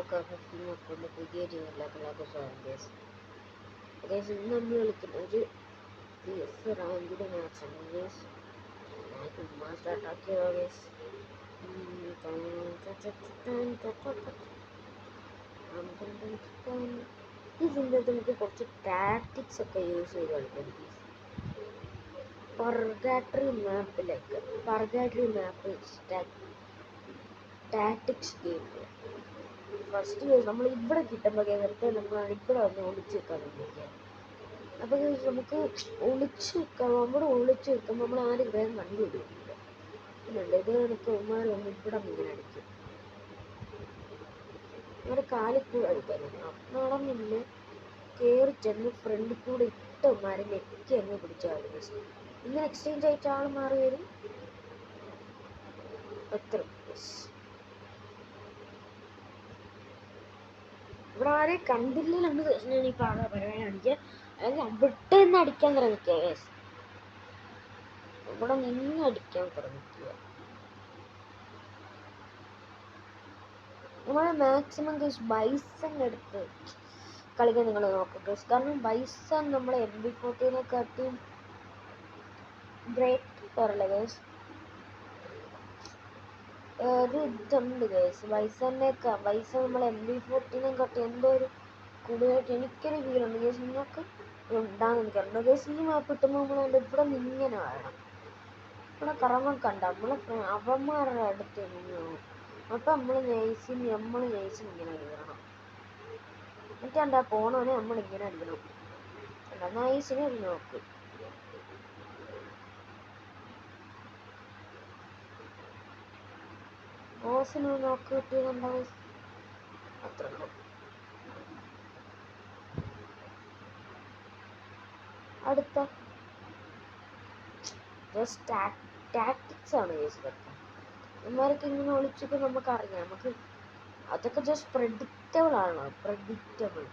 ആൾക്കാർക്ക് film account പുതിയ ടീമില്ലാത്ത guys. Guys ഇന്ന് നമ്മൾ കളിക്കുന്ന ഒരു PS റാങ്കിൻ്റെ മാച്ചാണ് ഗൈസ്. ഞാൻ ചുമ്മാ സ്റ്റാർട്ടാക്കിയതാ ഗൈസ്. ഇതിൻ്റെ നമുക്ക് കുറച്ച് ടാക്ടിക്സ് ഒക്കെ യൂസ് ചെയ്ത് കളിക്കാം. പർഗാട്ടറി മാപ്പ് ടാക്ടിക്സ് ഗെയിം. ഫസ്റ്റ് നമ്മൾ ഇവിടെ കിട്ടുമ്പോൾ നേരത്തെ നമ്മൾ ഇവിടെ വന്ന് ഒളിച്ച് വെക്കാൻ വേണ്ടിയിരിക്കുക. അപ്പോൾ നമുക്ക് ഒളിച്ച് വെക്കാം. നമ്മുടെ ഒളിച്ച് വെക്കുമ്പോൾ നമ്മൾ ആരും വേഗം കണ്ടുപിടിക്കില്ല. ഇത് എനിക്ക് ഉമ്മാർ വന്ന് ഇവിടെ ഇങ്ങനെ അടിക്കും. നമ്മുടെ കാലിൽ കൂടെ അടിക്കാനുണ്ട്. നടന്നില്ല കയറി ചെന്ന് ഫ്രണ്ടിൽ കൂടെ ഇട്ട ഉമ്മാരെ നെക്കി അങ്ങ് പിടിച്ചാൽ മതി. ഇങ്ങനെ എക്സ്ചേഞ്ച് ആയിട്ട് ആൾ മാറി വരും. അത്ര ഇവിടെ ആരെയും കണ്ടില്ലാണ് ഞാൻ ഈ പരിപാടി അടിക്കുക. അല്ലെങ്കിൽ അവിടെ നിന്ന് അടിക്കാൻ ശ്രമിക്കുക കേസ്. ഇവിടെ നിന്ന് അടിക്കാൻ ശ്രമിക്കുക. നമ്മൾ മാക്സിമം കേസ് ബൈസൺ എടുത്ത് കളിക്കാൻ നിങ്ങൾ നോക്കുക കേസ്. കാരണം ബൈസൺ നമ്മളെ MB40 ഗ്രേറ്റ് പറയല്ല കേസ്. ഒരു ഇതുണ്ട് കേസ് ബൈസൺ നമ്മളെ MB40 എന്തോ ഒരു കൂടുതലായിട്ട് എനിക്കൊരു ഫീലുണ്ട് കേസ്. നിങ്ങൾക്ക് ഉണ്ടാകുന്ന എനിക്കറിയില്ല കേസ്. ഈ മാപ്പ് കിട്ടുമ്പോൾ നമ്മൾ ഇവിടെ നിന്നിങ്ങനെ വേണം. ഇവിടെ കറങ്ങാൻ കണ്ട അവന്മാരുടെ അടുത്ത് നിന്ന് അപ്പം നമ്മൾ നൈസിന് ഇങ്ങനെ അടിക്കണം. എന്നിട്ട് എന്താ പോണവനെ നമ്മളിങ്ങനെ അടിക്കണം. എന്താ നൈസിനെ ഒരു നോക്ക്. ബോസിന് നോക്ക് കിട്ടിയതുണ്ടാവും. അത്ര ഉള്ളൂ. അടുത്ത ജസ്റ്റ് ടാക്ടിക്സ് ആണ് കേസ്. ഇതൊക്കെ ഇവന്മാരൊക്കെ ഇങ്ങനെ ഒളിച്ചൊക്കെ നമുക്കറിയാം. നമുക്ക് അതൊക്കെ ജസ്റ്റ് പ്രെഡിക്റ്റബിൾ ആണ്. പ്രെഡിക്റ്റബിൾ.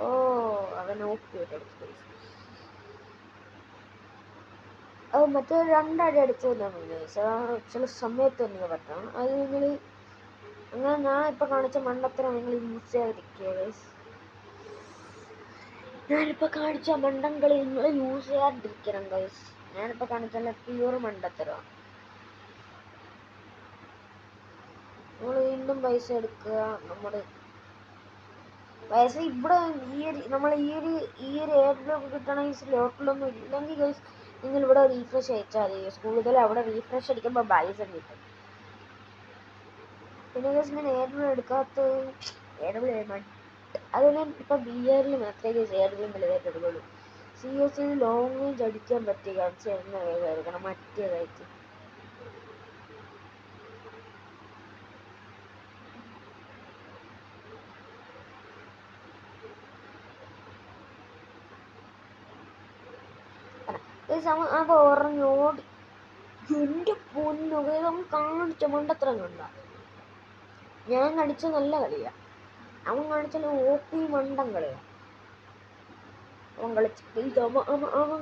ഓ അവൻ ഓക്കെ അടിച്ചു. അത് മറ്റേ രണ്ടടി അടിച്ചു ചില സമയത്ത് നിങ്ങൾ പറ്റണം. അത് നിങ്ങൾ അങ്ങനെ ഞാൻ ഇപ്പം കാണിച്ച മണ്ടത്തരം നിങ്ങൾ യൂസ് ചെയ്യാതിരിക്കുക. ഞാനിപ്പോൾ കാണിച്ച മണ്ടങ്ങൾ നിങ്ങൾ യൂസ് ചെയ്യാതിരിക്കണം ഗൈസ്. ഞാനിപ്പോൾ കാണിച്ചാൽ പ്യൂർ മണ്ടത്തരമാണ്. നമ്മൾ വീണ്ടും പൈസ എടുക്കുക. നമ്മുടെ പൈസ ഇവിടെ നമ്മൾ ഈ ഒരു എയർ ബ്ലോക്ക് കിട്ടണമെങ്കിൽ സ്ലോട്ടിലൊന്നും ഇല്ലെങ്കിൽ ഗൈസ് നിങ്ങൾ ഇവിടെ റീഫ്രഷ് അയച്ചാൽ മതി. കൂടുതൽ അവിടെ റീഫ്രഷ് അടിക്കുമ്പോൾ പൈസ കിട്ടും. പിന്നെ ഗൈസ് ഞാൻ എയർ ബ്ലോ എടുക്കാത്ത അതുപോലെ ഇപ്പം BRൽ മാത്രമേ എയർ ബ്ലോ വലുതായിട്ട് എടുക്കുള്ളൂ. CS ലോങ് റേഞ്ച് അടിക്കാൻ പറ്റിയ ഗൺസ് എടുക്കണം മറ്റേതായിട്ട്. അപ്പോൾ ഓടി എൻ്റെ പൊന്നുകയും കാണിച്ച മണ്ടത്തരം കണ്ട. ഞാൻ കളിച്ച നല്ല കളിയാണ്. അവൻ കാണിച്ചാൽ OP മണ്ടൻ കളിയാണ്. അവൻ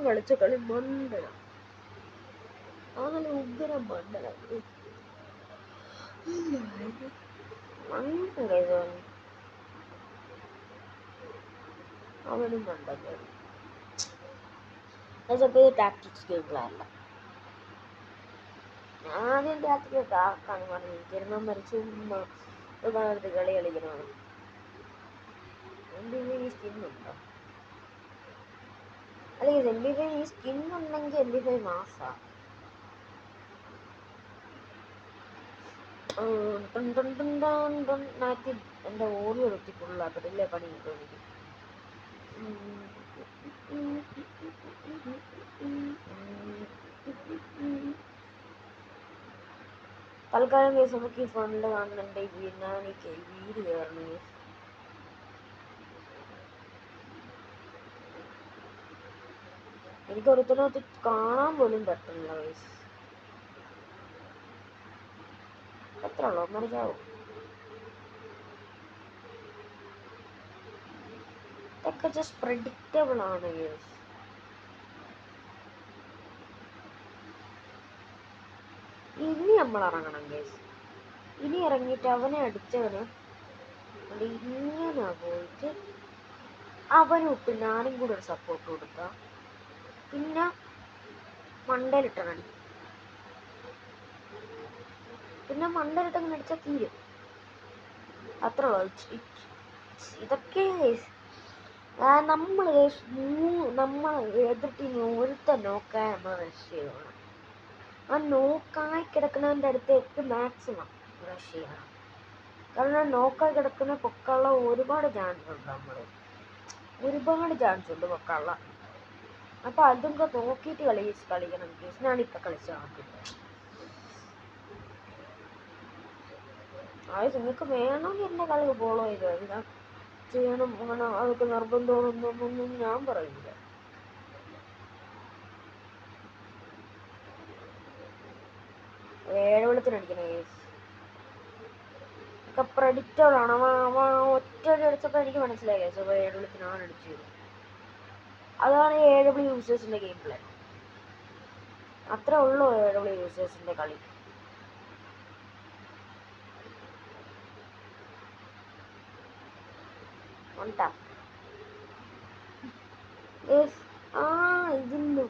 കളിച്ച കളി മണ്ടനാണ്. അവൻ നല്ല ഉഗ്രം മണ്ടനാണ്. മണ്ടൻ കഴിച്ചു അവനും മണ്ടൻ കളി. അതപ്പോൾ ടാക്ടിക്സ് ഗെയിമിലല്ല. ആദ്യം ടാക്ടിക്സ് ആക്കാണ് പറഞ്ഞു ജന്മം മരിച്ചു ഒരുപാട് കളി കളിക്കണമാണ്. ഈ സ്കിന്നുണ്ടോ? അല്ലെങ്കിൽ MB5 ഈ സ്കിന്നുണ്ടെങ്കിൽ MB5 മാസമാണ്. എൻ്റെ ഓഡിയോ വെട്ടി ഫുള്ളാക്കത്തില്ലേ പണി കിട്ടും എനിക്ക്. തൽക്കാലം കേസ് നമുക്ക് ഈ ഫോണിൽ കാണുന്നുണ്ട്. ഞാൻ ഈ വീട് കയറണം. എനിക്ക് ഒരുത്തനകത്ത് കാണാൻ പോലും പറ്റുന്നില്ല വയസ്സ്. എത്ര ഉള്ളൂ മറിച്ചാവും. ഇതൊക്കെ ജസ്റ്റ് പ്രെഡിക്റ്റബിൾ ആണ് ഗൈസ്. ഇനി നമ്മൾ ഇറങ്ങണം ഗൈസ്. ഇനി ഇറങ്ങിയിട്ട് അവനെ അടിച്ചവന് ഇങ്ങനെ പോയിട്ട് അവനും ഞാനും കൂടെ ഒരു സപ്പോർട്ട് കൊടുക്കുക. പിന്നെ മണ്ടയിലിട്ടണി, പിന്നെ മണ്ടയിലിട്ടങ്ങനെ അടിച്ചാൽ തീരും. അത്രേ ഉള്ളൂ. ഇതൊക്കെ നമ്മൾ എതിർ ടീം ഒരുത്തൻ നോക്കാൻ നമ്മൾ റഷ് ചെയ്യണം. ആ നോക്കായി കിടക്കുന്നതിൻ്റെ അടുത്തേക്ക് മാക്സിമം റഷ് ചെയ്യണം. കാരണം നോക്കായി കിടക്കുന്ന പൊക്കാനുള്ള ഒരുപാട് ചാൻസ് ഉണ്ട്. ഒരുപാട് ചാൻസ് ഉണ്ട് പൊക്കാനുള്ള. അപ്പം അതൊക്കെ നോക്കിയിട്ട് കളിക്കണം. ഞാനിപ്പോൾ കളിച്ച് നോക്കില്ല. നിങ്ങൾക്ക് വേണമെങ്കിൽ എൻ്റെ കളി ഫോളോ ചെയ്ത് ഇതാ ചെയ്യണം, അങ്ങനെ അതൊക്കെ നിർബന്ധമൊന്നും ഞാൻ പറയില്ല. വെളുത്തിനടിക്കണേ ഒക്കെ പ്രഡിക്റ്റബിൾ ആണ്. ഒറ്റ അടിച്ചപ്പോൾ എനിക്ക് മനസ്സിലായി വെളുത്തിനാണ് അടിച്ചത്. അതാണ് AW യൂസേഴ്സിന്റെ ഗെയിം പ്ലേ. അത്രേ ഉള്ളൂ AW യൂസേഴ്സിന്റെ കളി. ഇതിന്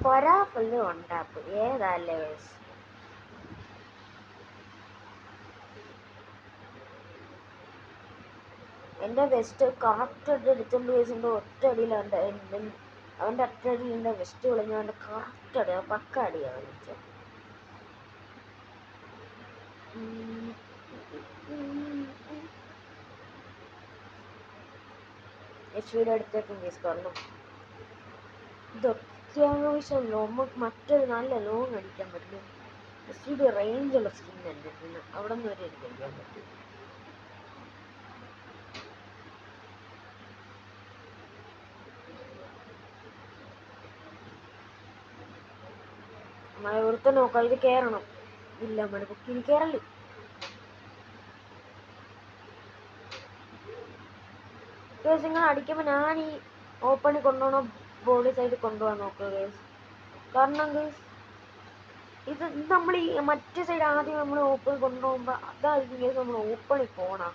പരാപ്പല്ലേ ഉണ്ടാപ്പ് ഏതല്ലേ. എൻ്റെ വെസ്റ്റ് കറക്റ്റ് എടുത്തോണ്ട് കേസിൻ്റെ ഒറ്റ അടിയിൽ അവൻ്റെ ഒറ്റ അടിയിൽ എൻ്റെ വെസ്റ്റ് വിളിഞ്ഞ അവൻ്റെ കറക്റ്റ് അടി, പക്ക അടിയാണ് വെച്ചത്. HVയുടെ അടുത്തേക്കും കേസ്. കാരണം ഇത് അത്യാവശ്യം നമുക്ക് മറ്റൊരു നല്ല ലോങ് അടിക്കാൻ പറ്റും. HVയുടെ റേഞ്ചുള്ള സ്കിൻ ഉണ്ട്, പിന്നെ അവിടെ നിന്ന് വരെ എനിക്ക് അടിക്കാൻ പറ്റും. ഒരുത്ത നോക്കാം, ഇത് കയറണം. ഇല്ല മടുപ്പൊക്കെ ഇനി കയറല്. കേസ് നിങ്ങൾ അടിക്കുമ്പോൾ ഞാൻ ഈ ഓപ്പണിൽ കൊണ്ടുപോകണം, ബോഡി സൈഡിൽ കൊണ്ടുപോകാൻ നോക്കുക കേസ്. കാരണം കേസ് ഇത് നമ്മൾ ഈ മറ്റേ സൈഡ് ആദ്യം നമ്മൾ ഓപ്പണിൽ കൊണ്ടുപോകുമ്പോൾ അതായിരിക്കും കേസ് നമ്മൾ ഓപ്പണിൽ പോകണം.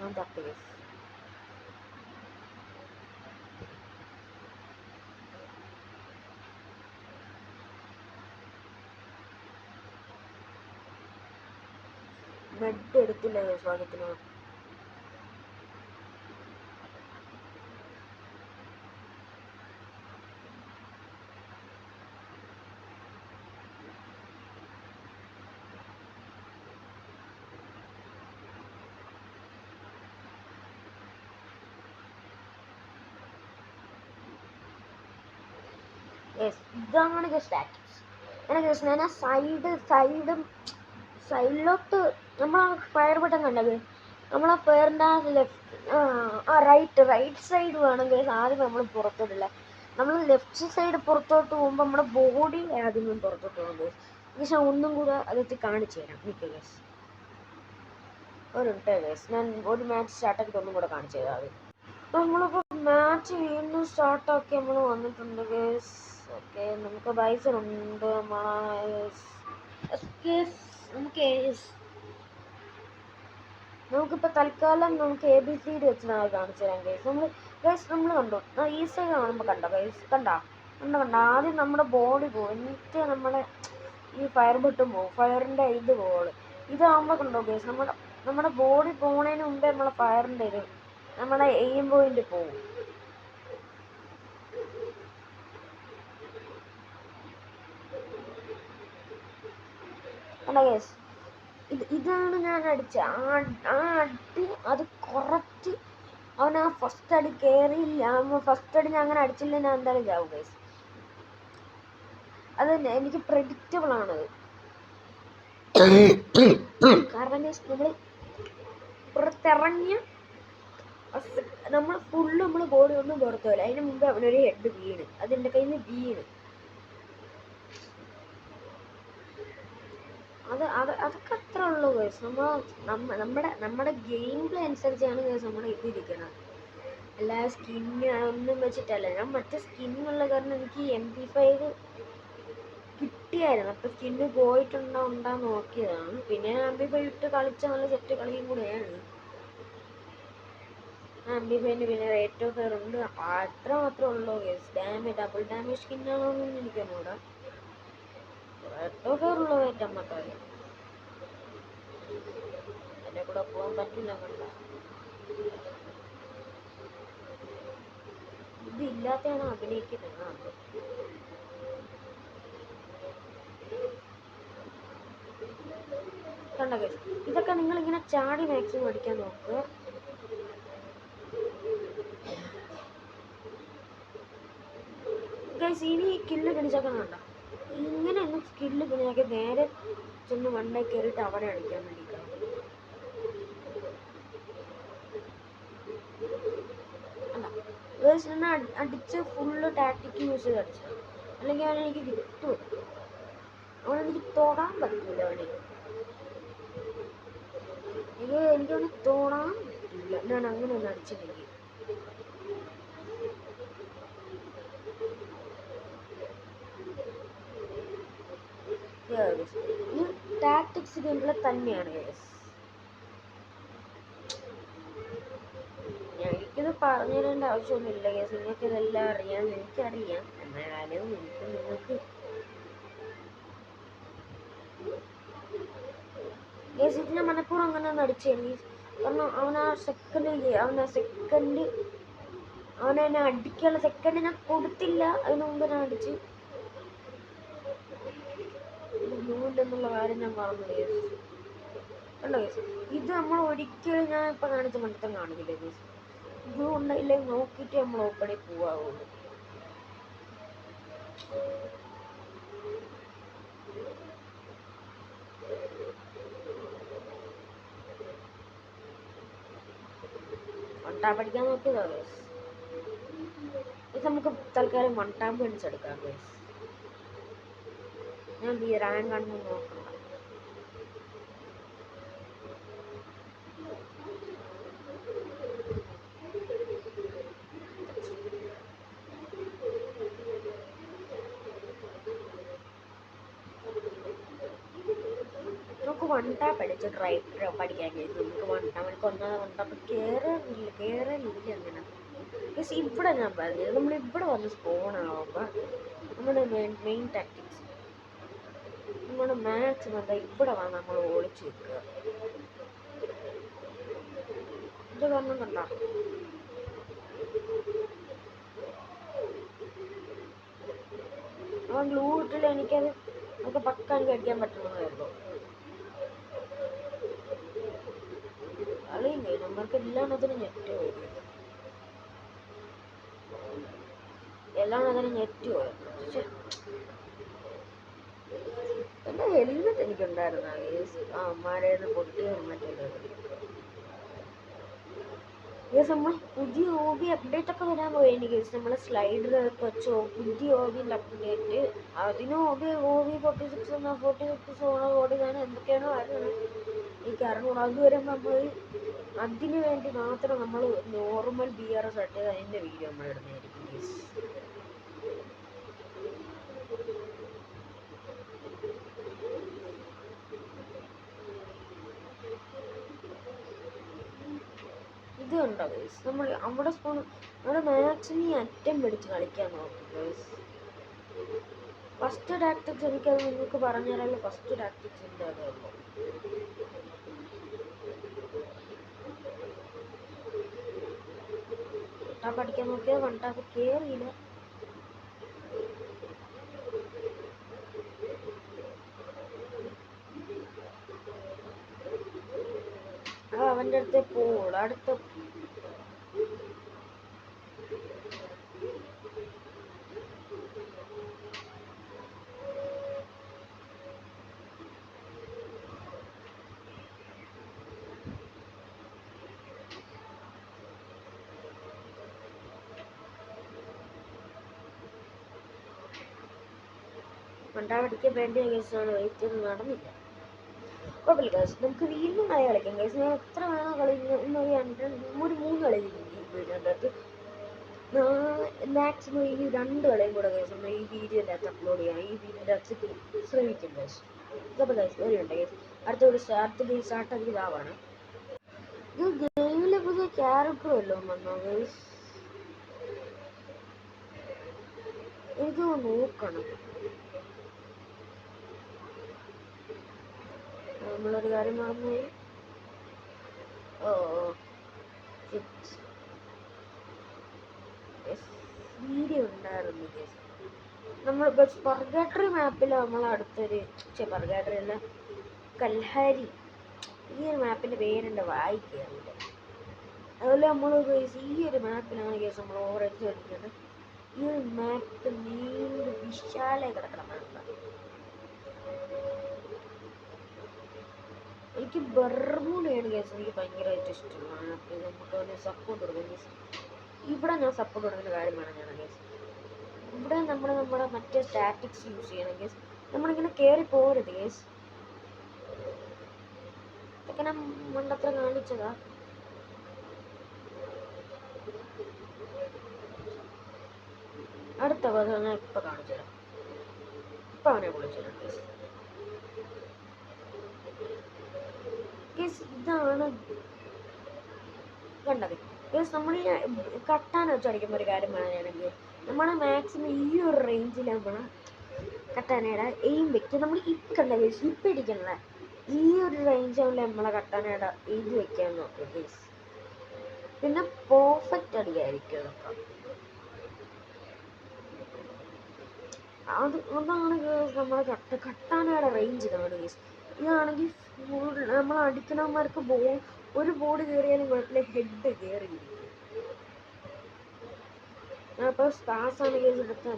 ഞാൻ തട്ട് കേസ്. മെഡ് എടുത്തില്ല കേസ് ഭാഗ്യത്തിന്. ഇതാണ് സ്റ്റാറ്റിക്സ്. ഞാൻ സൈഡിലോട്ട് നമ്മൾ ഫയർ ബട്ടൺ കണ്ടത്, നമ്മളാ ഫയറിൻ്റെ റൈറ്റ് സൈഡ് വേണമെങ്കിൽ ആദ്യം നമ്മൾ പുറത്തോട്ടില്ല. നമ്മൾ ലെഫ്റ്റ് സൈഡ് പുറത്തോട്ട് പോകുമ്പോൾ നമ്മുടെ ബോഡി ആദ്യം പുറത്തോട്ട് പോകുന്നത്. പക്ഷെ ഒന്നും കൂടെ അതെത്തി കാണിച്ചു തരാം. നിൽക്കുക ഗേസ്, ഞാൻ ഒരു മാച്ച് സ്റ്റാർട്ടാക്കിയിട്ട് ഒന്നും കൂടെ കാണിച്ചു തരാം. അത് നമ്മളിപ്പോൾ മാച്ച് വീണ്ടും സ്റ്റാർട്ടാക്കി നമ്മൾ വന്നിട്ടുണ്ട് ഗേസ്. ഓക്കെ, നമുക്ക് ബൈസൺ ഉണ്ട്. നമുക്കിപ്പോൾ തൽക്കാലം നമുക്ക് ABCD വെച്ച് നാളെ കാണിച്ചു തരാം ഗേസ്. നമ്മൾ കണ്ടു ഈ സൈഡ് കാണുമ്പോൾ കണ്ടോ ഗേസ്, കണ്ട ആദ്യം നമ്മുടെ ബോഡി പോകും, എന്നിട്ട് നമ്മളെ ഈ ഫയർ ബട്ടും പോകും, ഫയറിൻ്റെ ഇത് പോകും. ഇതാകുമ്പോൾ കണ്ടോ ഗേസ്, നമ്മുടെ ബോഡി പോകുന്നതിന് മുമ്പേ നമ്മളെ ഫയറിൻ്റെ ഇത് നമ്മുടെ എയിം പോയിന്റ് പോകും. അല്ല ഗേസ്, ഇതാണ് ഞാൻ അടിച്ച ആ അടി. അത് കറക്റ്റ് അവൻ ആ ഫസ്റ്റ് അടി കയറിയില്ല. ഫസ്റ്റ് അടി ഞാൻ അങ്ങനെ അടിച്ചില്ല, ഞാൻ എന്തായാലും ചാവും ഗേസ്. അത് എനിക്ക് പ്രെഡിക്റ്റബിൾ ആണത്. കാരണം ഗേസ്, നമ്മൾ പുറത്തിറങ്ങിയ നമ്മൾ ഫുള്ള് നമ്മൾ ബോഡി ഒന്നും പുറത്തുമില്ല. അതിന് മുമ്പ് അവനൊരു ഹെഡ് വീണ്, അതെൻ്റെ കയ്യിൽ നിന്ന് വീണ്. അതൊക്കെ അത്ര ഉള്ളൂ ഗൈസ്. നമ്മുടെ ഗെയിം പ്ലേ അനുസരിച്ചാണ് ഗൈസ് നമ്മുടെ ഇതിരിക്കണം. അല്ല സ്കിന്ന് ഒന്നും വെച്ചിട്ടല്ല. ഞാൻ മറ്റേ സ്കിന്നുള്ള കാരണം എനിക്ക് MP5 കിട്ടിയായിരുന്നു. അപ്പം സ്കിന്ന് ഉണ്ടാന്ന് നോക്കിയതാണ്. പിന്നെ MP5 ഇട്ട് കളിച്ച നല്ല സെറ്റ് കളിയും കൂടെയാണ്. MP5 പിന്നെ റേറ്റ് ഓഫ് ഫയർ ഉണ്ട്. അത്ര മാത്രമേ ഉള്ളൂ ഗൈസ്. ഡബിൾ ഡാമേജ് സ്കിന്നാണോന്നൊന്നും എനിക്കറിഞ്ഞൂടാ. റേറ്റ് ഓഫ് ഫയർ ഉള്ളതായിട്ട് നമ്മക്കറിയാം. എന്നെ കൂടെ പോകാൻ പറ്റില്ല കണ്ട. ഇതില്ലാത്തതാണ് അഭിനയിക്കുന്നത്. കണ്ട ഗൈസ്, ഇതൊക്കെ നിങ്ങളിങ്ങനെ ചാടി മാക്സിമം അടിക്കാൻ നോക്കുക. ഗൈസ് ഇനി കില്ല് പിടിച്ചൊക്കെ വേണ്ട. ഇങ്ങനെ ഒന്നും സ്കില്ല് പിടിച്ചൊക്കെ നേരെ ചെന്ന് വണ്ടേ കയറിയിട്ട് അവിടെ അടിക്കാൻ വേണ്ടിയിട്ടാണ്. ഗൈസ് എന്നെ അടിച്ച് ഫുള്ള് ടാക്ടിക്ക് യൂസ് ചെയ്ത് അടിച്ചത്. അല്ലെങ്കിൽ അവനെനിക്ക് കിട്ടും. അവനെനിക്ക് തൊടാൻ പറ്റില്ല. എനിക്കവനെ തൊടാൻ പറ്റില്ല. ഞാൻ അങ്ങനെ ഒന്ന് അടിച്ചില്ലെങ്കിൽ. ഈ ടാക്ടിക്സ് ഗെയിമിൽ തന്നെയാണ് ഗൈസ്. എനിക്കിത് പറഞ്ഞു തരേണ്ട ആവശ്യമൊന്നുമില്ല ഗൈസ്. നിങ്ങൾക്ക് ഇതെല്ലാം അറിയാം. എനിക്കറിയാം. എന്നാലും നിങ്ങൾക്ക് ഗൈസ് ഇതിനെ മനഃപൂർവ്വം അങ്ങനെ ഒന്ന് അടിച്ചു. കാരണം അവനെ അടിക്കാനുള്ള സെക്കൻഡ് ഞാൻ കൊടുത്തില്ല. അതിന് മുമ്പ് ഞാൻ അടിച്ച് എന്നുള്ള കാര്യം ഞാൻ പറഞ്ഞു ഗൈസ്. കണ്ടോ ഗൈസ്, ഇത് നമ്മൾ ഒരിക്കലും ഞാൻ ഇപ്പം കാണിച്ച മണ്ടത്തം കാണിക്കില്ല ഗൈസ്. ഇത് ഉണ്ടായില്ലേ നോക്കിയിട്ട് നമ്മൾ ഓപ്പണി പോവാവുള്ളൂ. വൺടാപ്പ് അടിക്കാൻ നോക്കിയതാ ഗൈസ്. ഇത് നമുക്ക് തൽക്കാലം വൺടാപ്പ് അടിച്ചെടുക്കാം ഗൈസ്. ഞാൻ റാങ്ക് കണ്ടു നോക്കണം. നമുക്ക് വൺടാപ്പ് അടിച്ച് പഠിക്കാൻ കഴിയും. നമുക്ക് വൺടാപ്പ് കയറില്ല അങ്ങനെ. പക്ഷെ ഇവിടെ ഞാൻ പറഞ്ഞത് നമ്മളിവിടെ വന്ന് സ്പോണാവുമ്പോൾ നമ്മുടെ മെയിൻ ടാക്ടിക്സ് നമ്മുടെ മാക്സിമം എന്താ ഇവിടെ വന്ന് നമ്മൾ ഓടിച്ചു വെക്കുക. ഇത് കാരണം കണ്ട അവൻ ഗ്ലൂ ഇട്ടില്ല. എനിക്കത് നമുക്ക് പക്കാൻ കഴിക്കാൻ പറ്റുന്നതായിരുന്നു. കളിയില്ലേ നമ്മൾക്ക് എല്ലാത്തിനും ഞെറ്റ് പോയി. ഞെറ്റ് പോയത്. പക്ഷെ എൻ്റെ ഹെൽമെറ്റ് എനിക്കുണ്ടായിരുന്നു. അമ്മാരേന്ന് പൊട്ടിയ ഹെൽമെറ്റ് നമ്മൾ പുതിയ OB അപ്ഡേറ്റ് ഒക്കെ വരാൻ പോയി. എനിക്ക് നമ്മൾ സ്ലൈഡറൊക്കെ വെച്ചോ പുതിയ OBൻ്റെ അപ്ഡേറ്റ്. അതിനും OB 46 ഓടിയതാണ്. എന്തൊക്കെയാണോ വരുന്നത് എനിക്ക് അറിഞ്ഞൂടാ. അതുവരെ നമ്മൾ അതിന് വേണ്ടി മാത്രം നമ്മൾ നോർമൽ BR സെറ്റ് ചെയ്ത് അതിൻ്റെ വീഡിയോ നമ്മൾ ഇടുന്നതായിരിക്കും. ഇത് കണ്ടോ ഗൈസ്, നമ്മൾ അവിടെ മാക്സിമം അറ്റം പിടിച്ച് കളിക്കാൻ നോക്കും ഗൈസ്. ഫസ്റ്റ് ടാക്ടിക്സ് എനിക്കത് നിങ്ങൾക്ക് പറഞ്ഞു തരാനുള്ള ഫസ്റ്റ് ടാക്ടിക്സിൻ്റെ അതേ ഉള്ളൂ. വൺടാപ്പ് അടിക്കാൻ നോക്കിയത് വൺടാപ്പ് കയറിയില്ല. അവൻ്റെ അടുത്ത് പോൾ അടുത്ത വൺടാപ്പ് അടിക്കാൻ വേണ്ടി കേസാണ് വെയിറ്റ് ചെയ്ത് നടന്നില്ല. കുഴപ്പമില്ല ഗൈസ്, നമുക്ക് വീണ്ടും കളി കളിക്കാം ഗൈസ്. ഞാൻ എത്ര വേണോ കളി ഇന്നൊരു 3 കളി വീടിനകത്ത് മാക്സിമം ഈ 2 കളിയും കൂടെ ഗൈസ് നമ്മൾ ഈ വീഡിയോൻ്റെ അകത്ത് അപ്ലോഡ് ചെയ്യാം. ഈ വീഡിയോൻ്റെ അകത്ത് ശ്രമിക്കും ഗൈസ്. അപ്പോൾ ഗൈസ് ഒരു ഉണ്ട് ഗൈസ്, അടുത്ത ഗെയിം സ്റ്റാർട്ടാക്കി ഇതാവാണ്. ഇത് ഗെയിമിലെ പുതിയ ക്യാരക്ടർ വല്ലതും വന്നോ ഗൈസ്? എനിക്ക് നോക്കണം. നമ്മളൊരു കാര്യം മറന്നു. വീഡിയോ ഉണ്ടായിരുന്നു ഗൈസ്. നമ്മൾ പർഗാട്ടറി മാപ്പിൽ നമ്മൾ അടുത്തൊരു പർഗാട്ടറി അല്ല, കൽഹാരി, ഈ ഒരു മാപ്പിൻ്റെ പേരെൻ്റെ വായിക്കാറുണ്ട്. അതുപോലെ നമ്മൾ ഗൈസ് ഈ ഒരു മാപ്പിലാണ് ഗൈസ് നമ്മൾ ഓവറേജ് കളിക്കുന്നത്. ഈ ഒരു മാപ്പ് നീണ്ട് വിശാലായി കിടക്കുന്ന മാപ്പാണ്. എനിക്ക് ബർമുഡയാണ് ഗൈസ് എനിക്ക് ഭയങ്കരമായിട്ട് ഇഷ്ടമുള്ള മാപ്പ്. നമുക്ക് അവന് സപ്പോർട്ട് കൊടുക്കും ഗൈസ്. ഇവിടെ ഞാൻ സപ്പോർട്ട് കൊടുക്കുന്ന കാര്യമാണ് ഞാൻ ഗൈസ്. ഇവിടെ നമ്മുടെ മറ്റേ സ്റ്റാറ്റിക്സ് യൂസ് ചെയ്യണം ഗൈസ്. നമ്മളിങ്ങനെ കയറി പോകരുത് ഗൈസ്. ഇതൊക്കെ ഞാൻ മണ്ടത്ര കാണിച്ചതാ. അടുത്ത ദിവസം ഞാൻ ഇപ്പം കാണിച്ചു തരാം. ഇപ്പം അവനെ വിളിച്ചു തരാം ഗൈസ്. ഗൈസ് ഇതാണ് കണ്ടത് ഗൈസ്. നമ്മൾ ഈ കട്ടാൻ വെച്ചടിക്കുമ്പോൾ ഒരു കാര്യം പറയുകയാണെങ്കിൽ നമ്മളെ മാക്സിമം ഈ ഒരു റേഞ്ചിൽ നമ്മൾ കട്ടാനയുടെ എയിം വെക്കുക. നമ്മൾ കണ്ട ഗൈസ് ഇപ്പം ഇരിക്കണല്ലേ ഈ ഒരു റേഞ്ചാണല്ലോ നമ്മളെ കട്ടാനയുടെ എയിം വെക്കാൻ നോക്കുക ഗൈസ്. പിന്നെ പെർഫെക്റ്റ് അടിയായിരിക്കും അതൊക്കെ. അതാണ് ഗൈസ് നമ്മളെ കട്ടാനയുടെ റേഞ്ച് ഇതാണ് ഗൈസ്. ഇതാണെങ്കിൽ നമ്മൾ അടിക്കണമാർക്ക് ഒരു ബോർഡ് കയറിയാലും കുഴപ്പമില്ല, ഹെഡ് കയറിയിരിക്കും. അപ്പോൾ സ്പാസാണ് കേസ് എടുത്ത്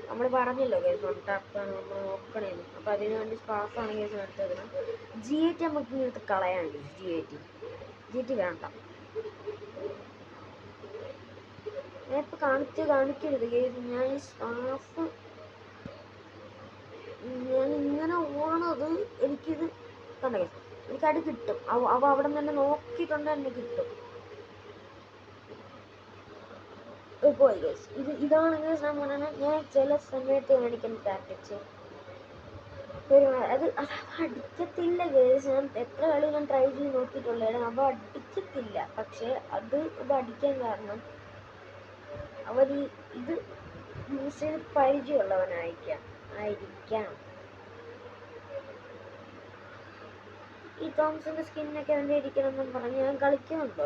നമ്മൾ പറഞ്ഞല്ലോ കേസ് വൺ ടാപ്പാണ് നമ്മൾ നോക്കണേന്ന്. അപ്പോൾ അതിന് വേണ്ടി സ്പാസാണ് കേസ് എടുത്തത്. G8 നമുക്ക് എടുത്ത് കളയാണ്ട്. G8 വേണ്ട. ഞാൻ ഇപ്പോൾ കാണിക്കരുത് കേസ്. ഞാൻ ഈ സ്പാസ് ഞാൻ ഇങ്ങനെ ഓണത് എനിക്കിത് കണ്ട കേസ് എനിക്കടി കിട്ടും. അവ അവിടെ നിന്ന് തന്നെ നോക്കിയിട്ടുണ്ട് എന്നെ കിട്ടും. പോയി ഗൈസ്. ഇതാണ് ഗൈസ് ഞാൻ പറയുന്നത്. ഞാൻ ചില സമയത്ത് കാണിക്കുന്ന ടാക്ടിക്സ് അത് അടിക്കത്തില്ല ഗൈസ്. ഞാൻ എത്ര കളി ഞാൻ ട്രൈ ചെയ്ത് നോക്കിയിട്ടുള്ളത് അവ അടിക്കത്തില്ല. പക്ഷെ അത് അടിക്കാൻ കാരണം അവർ ഇത് യൂസ് ചെയ്ത് പരിചയമുള്ളവനായിരിക്കാം. ഈ തോംസന്റെ സ്കിന്നൊക്കെ എൻ്റെ ഇരിക്കണമെന്നും പറഞ്ഞ് ഞാൻ കളിക്കുന്നുണ്ടോ?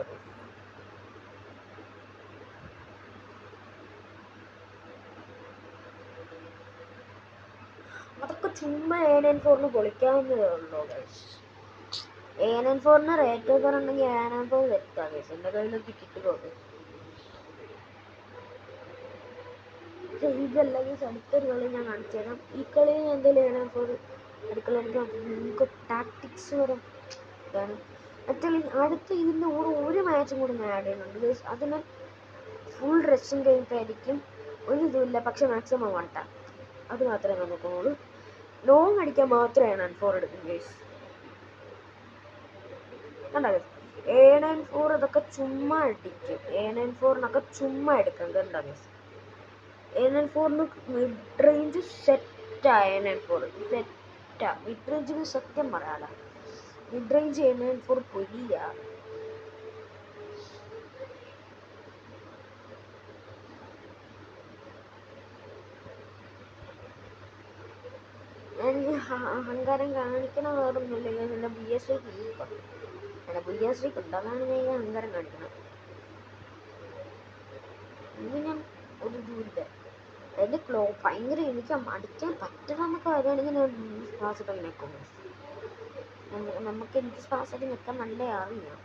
അതൊക്കെ ചുമ്മാ A94 പൊളിക്കാവുന്നതേ ഉള്ളൂ ഗൈസ്. A94 റേറ്റ് ഒക്കെ ഉണ്ടെങ്കിൽ A94 വെക്കാം ഗൈസ്. എൻ്റെ കയ്യിലൊക്കെ കിട്ടുകയുള്ളൂ. ഇതല്ല ഗൈസ് അടുത്തൊരു കളി ഞാൻ കാണിച്ചു തരാം. ഈ കളിയിൽ ഞാൻ എന്തെങ്കിലും A94 അടുക്കള നിങ്ങൾക്ക് ടാക്ടിക്സ് വരും ഇതാണ്. അടുത്ത ഇതിൻ്റെ കൂടെ ഒരു മാച്ചും കൂടി ഞാൻ ആഡ് ചെയ്യുന്നുണ്ട് ഗൈസ്. അതിന് ഫുൾ ഡ്രസ്സിങ് കഴിഞ്ഞിട്ടായിരിക്കും. ഒരു ഇതുമില്ല, പക്ഷെ മാക്സിമം വൺ ടാപ്പ് അത് മാത്രമേ നോക്കുന്നുള്ളൂ. ലോങ് അടിക്കാൻ മാത്രമേ A94 എടുക്കും ഗൈസ്. കണ്ടോ ഗൈസ് A94 ഇതൊക്കെ ചുമ്മാ അടിക്കും. A94 ചുമ്മാ എടുക്കാം. കണ്ടോ ഗൈസ് A94 മിഡ് റേഞ്ച് സെറ്റാ. A94 സെറ്റാ. മിഡ് റേഞ്ചിന് സത്യം പറയാല മിഡ് റേഞ്ച് A94 പൊരിയാ. എനിക്ക് അഹങ്കാരം കാണിക്കണം വേറൊന്നുമില്ല. എൻ്റെ BS3 ഉണ്ടതാണ് ഞാൻ ഈ അഹങ്കാരം കാണിക്കണം. ഇനി ഞാൻ ഒരു ഇതുമില്ല. എൻ്റെ ഭയങ്കര എനിക്ക് അടിക്കാൻ പറ്റണമെന്നൊക്കെ വരികയാണെങ്കിൽ ഞാൻ സ്പാസിട്ടൊക്കെ നിൽക്കും. എനിക്ക് സ്പാസിട്ട് നിൽക്കാൻ നല്ല അറിയാം.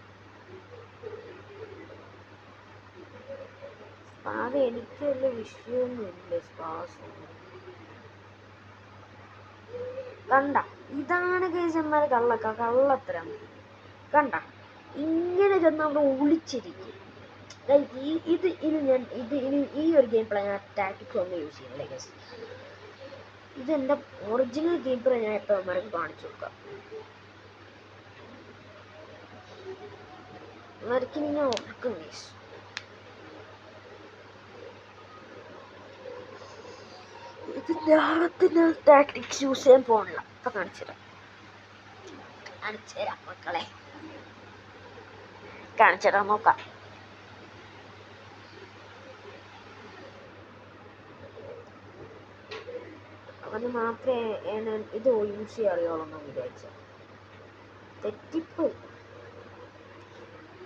സ്പാസ് എനിക്ക് വലിയ വിഷയമൊന്നുമില്ല. സ്പാസ് കണ്ട ഇതാണ് കേസന്മാർ കള്ളത്തരം. കണ്ട ഇങ്ങനെ ചെന്ന് അവിടെ ഒളിച്ചിരിക്കും. ഇനി ഈ ഒരു ഗെയിം പ്ലേ ഞാൻ ടാക്ടിക്സ് ഒന്നും യൂസ് ചെയ്യുന്നില്ല ഗൈസ്. ഇതെന്റെ ഒറിജിനൽ കീപ്പറെ ഞാൻ എപ്പോൾ അവന്മാർക്ക് കാണിച്ചു കൊടുക്കാം. അവർക്ക് ഞാൻ ഓർക്കും ഗൈസ്. ഇതിന്റെ ആഴത്തിന് ടാക്ടിക്സ് യൂസ് ചെയ്യാൻ പോകണില്ല. ഇപ്പൊ കാണിച്ചുതരാം മക്കളെ, കാണിച്ചുതരാം, നോക്കാം. അവന് മാത്രമേ ഇത് യൂസ് ചെയ്യാൻ അറിയുള്ളൂ വിചാരിച്ച. തെറ്റിപ്പോയി,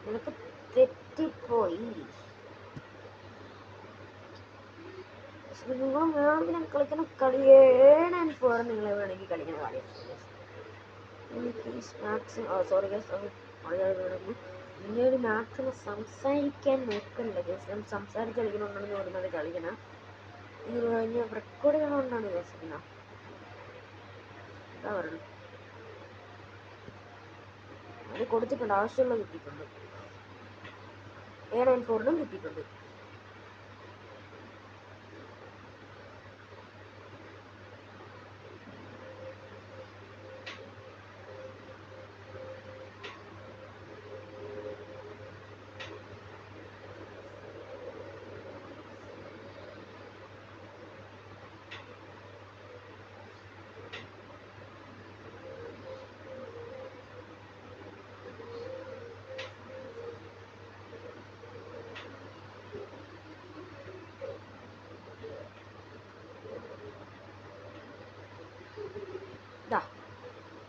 നിനക്ക് തെറ്റിപ്പോയി. നിങ്ങൾ വേണമെങ്കിൽ കളിക്കുന്ന കളിയേണാൻ പോകാൻ നിങ്ങൾ വേണമെങ്കിൽ കളിക്കുന്ന കളിയാണ്. എനിക്ക് മാക്സിമം സോറി പിന്നീട് മാക്സിമം സംസാരിക്കാൻ നോക്കണ്ട. ഞാൻ സംസാരിച്ച് കളിക്കണമെന്നാണ് പറയുന്നത് കളിക്കണം. ഇത് കഴിഞ്ഞ് റെക്കോർഡ് ചെയ്യണമെന്നാണ് വിചാരിക്കുന്നത്. എന്താ പറയുന്നത്, അത് കൊടുത്തിട്ടുണ്ട്, ആവശ്യമുള്ള കിട്ടിയിട്ടുണ്ട്. 794 കിട്ടിയിട്ടുണ്ട്.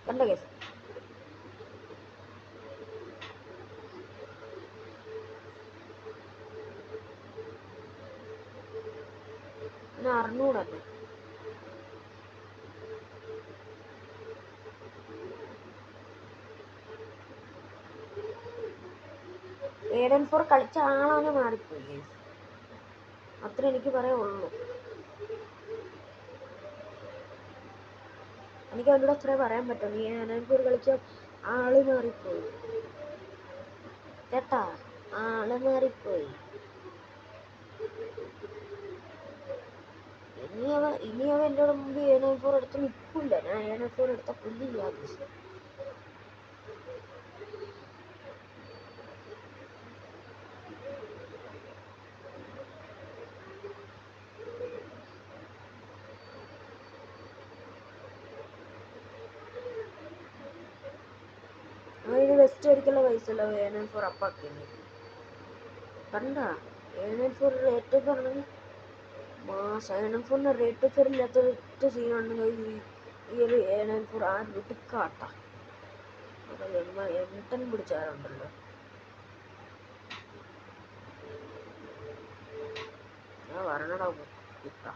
കണ്ട കേസ് അറിഞ്ഞൂടല്ലേ. ഏഡൻ ഫോർ കളിച്ച ആളാണ് മാറിപ്പോയി. അത്ര എനിക്ക് പറയാനുള്ളൂ. എനിക്ക് അവനോട് അത്രേ പറയാൻ പറ്റും. നീ ഏഡൻ ഫോർ കളിച്ച ആള് മാറിപ്പോയി കേട്ടാ, ആള് മാറിപ്പോയി. ഇനി അവൻ എൻ്റെ മുമ്പ് ഏഡൻ ഫോർ എടുത്ത് നിൽക്കില്ല. ഞാൻ ഏഡൻ ഫോർ എടുത്ത പുല്ലില്ല. അതിന് വെസ്റ്റ് അടിക്കുള്ള പൈസ അല്ല ഏഡൻ ഫോർ അപ്പാക്കില്ല. കണ്ട ഏഡൻ ഫോർ റേറ്റ് പറഞ്ഞത് ഏഡൻ ഫോറിന് റേറ്റ് ഫോർ ഇല്ലാത്ത ഒറ്റ സീനുണ്ടെങ്കിൽ ഈ ഒരു ഏഡൻ ഫോർ ആ എടുക്കാട്ട എട്ടൻ പിടിച്ചാറുണ്ടല്ലോ. ഞാൻ വരണടാ കിട്ടാ.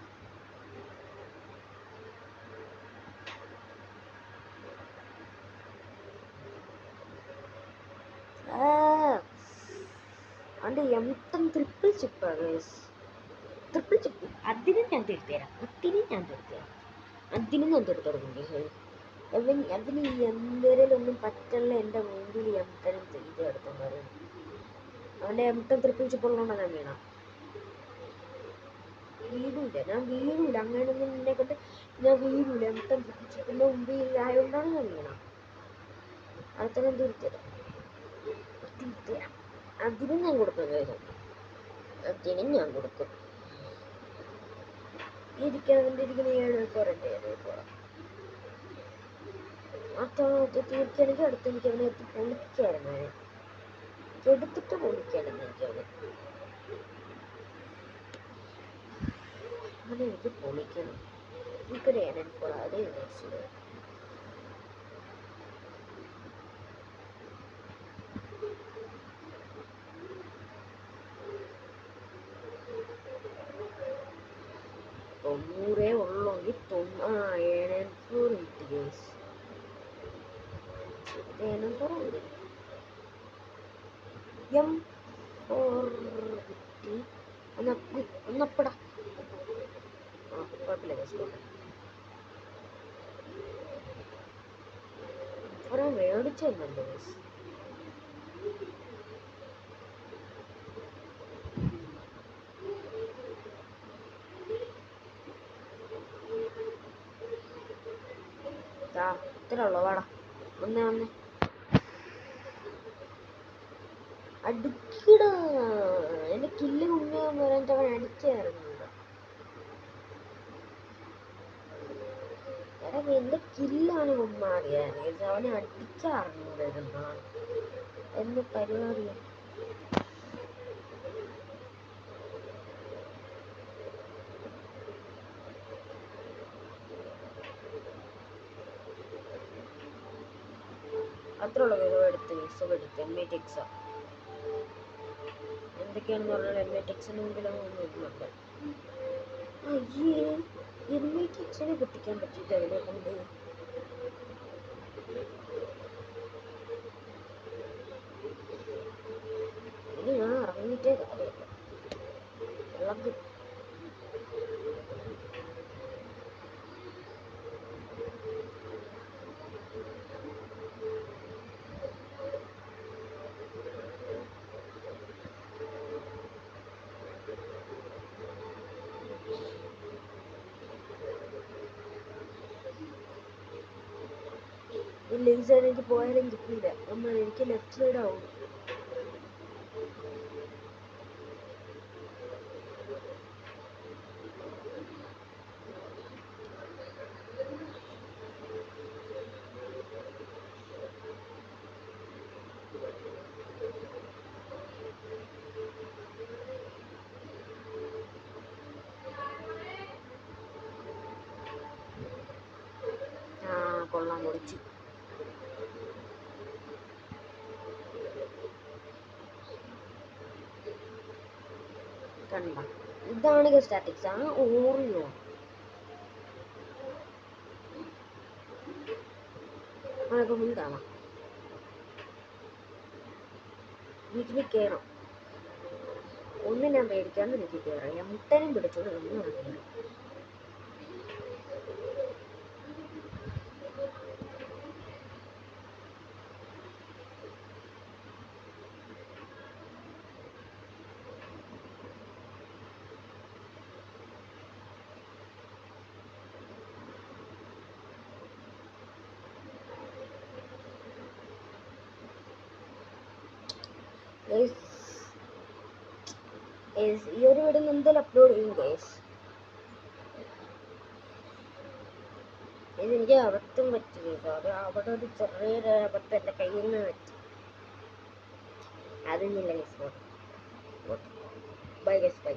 അവൻ്റെ എംടൻ ട്രിപ്പിൾ ചിപ്പാ ഗൈസ്. ട്രിപ്പിൾ ചിപ്പ് അതിനും ഞാൻ തീർത്തുതരാം. അതിനും ഞാൻ തീർത്തുകൊടുക്കും. അതിന് എന്തേലൊന്നും പറ്റല്ല. എൻ്റെ മുമ്പിൽ എംടനും ഇത് എടുത്തുകൊണ്ട് അവൻ്റെ എംടൻ ട്രിപ്പിൾ ചിപ്പ് ഉള്ളതുകൊണ്ടാണ് ഞാൻ വീഴൂല. ഞാൻ വീഴൂല. അങ്ങനെയൊന്നും എന്നെ കൊണ്ട് ഞാൻ വീഴൂല. എംടൻ ട്രിപ്പിൾ ചിപ്പിൻ്റെ മുമ്പിൽ ആയതുകൊണ്ടാണ് ഞാൻ വീണത്. അടുത്ത ഞാൻ തീർത്തുതരാം. അതിനും ഞാൻ കൊടുക്കും. അതിനും ഞാൻ കൊടുക്കും. ഇരിക്കുന്ന 7 തീർച്ചയാണെങ്കിൽ അടുത്ത് എനിക്ക് അവനെ എത്തി പൊളിക്കായിരുന്നു. എടുത്തിട്ട് പൊളിക്കായിരുന്നു എനിക്ക് അവനെ. അവനെ എനിക്ക് പൊളിക്കണം. എനിക്കൊരു ഏനൻഫോർ അതേ വിചാരിച്ചത്. തൊണ്ണൂറേ ഉള്ളെങ്കിൽ 794 കിട്ടി ഗൈസ്. 794 ഉണ്ട്. M4 കിട്ടി. ഒന്നപ്പടാ. കുഴപ്പമില്ല ഗൈസ്. കുറെ മേടിച്ചു തന്നുണ്ട് ഗൈസ്. ഇത്രേ ഉള്ളൂ. വാടാ വന്നേ വന്നേ അടിക്കട. എന്റെ കില്ല് മുന്നേന്ന് പറഞ്ഞിട്ട് അവൻ അടിച്ചായിരുന്നു. എടാ എന്റെ കില്ലാണ് മുമ്മാറിയാണ്. അവനെ അടിച്ചറിഞ്ഞൂടായിരുന്നാണ് എന്ന് പരിപാടിയാണ്. അത്രയുള്ള എടുത്ത് എടുത്ത് MA-TEX എന്തൊക്കെയാണെന്ന് പറഞ്ഞാൽ MA-TEXന് മുമ്പിലൊന്നും ഒന്നുമില്ല. അയ്യേ MA-TEXനെ പൊട്ടിക്കാൻ പറ്റിയിട്ട് അവനെ കൊണ്ട്. ഇനി ഞാൻ ഇറങ്ങിയിട്ടേ കാര്യമില്ല. ഇളകും. ഈ ലേസർ എനിക്ക് പോയാലും കിട്ടില്ല. എനിക്ക് ലെഫ്റ്റ് സൈഡ് ആവും. കൊള്ളാൻ പൊളിച്ചു. കണ്ട ഇതാണ് സ്റ്റാറ്റിക്സ്. ഓറിയോ അതൊക്കെ മുൻ കാണാം. വീട്ടിൽ കയറാം. ഒന്നും ഞാൻ പേടിക്കാണ്ട് വീട്ടിൽ കയറാം. ഞാൻ മുട്ടനും പിടിച്ചോണ്ട് ഒന്നും നടക്കില്ല. ഈ ഒരു വീഡിയോ എന്തായാലും അപ്ലോഡ് ചെയ്യും ഗൈസ്. ഇതെനിക്ക് അബദ്ധം പറ്റിയത്. അവിടെ ഒരു ചെറിയൊരു അബദ്ധം എൻ്റെ കയ്യിൽ നിന്ന് പറ്റി. അതൊന്നുമില്ല ഗൈസ്. Bye guys bye.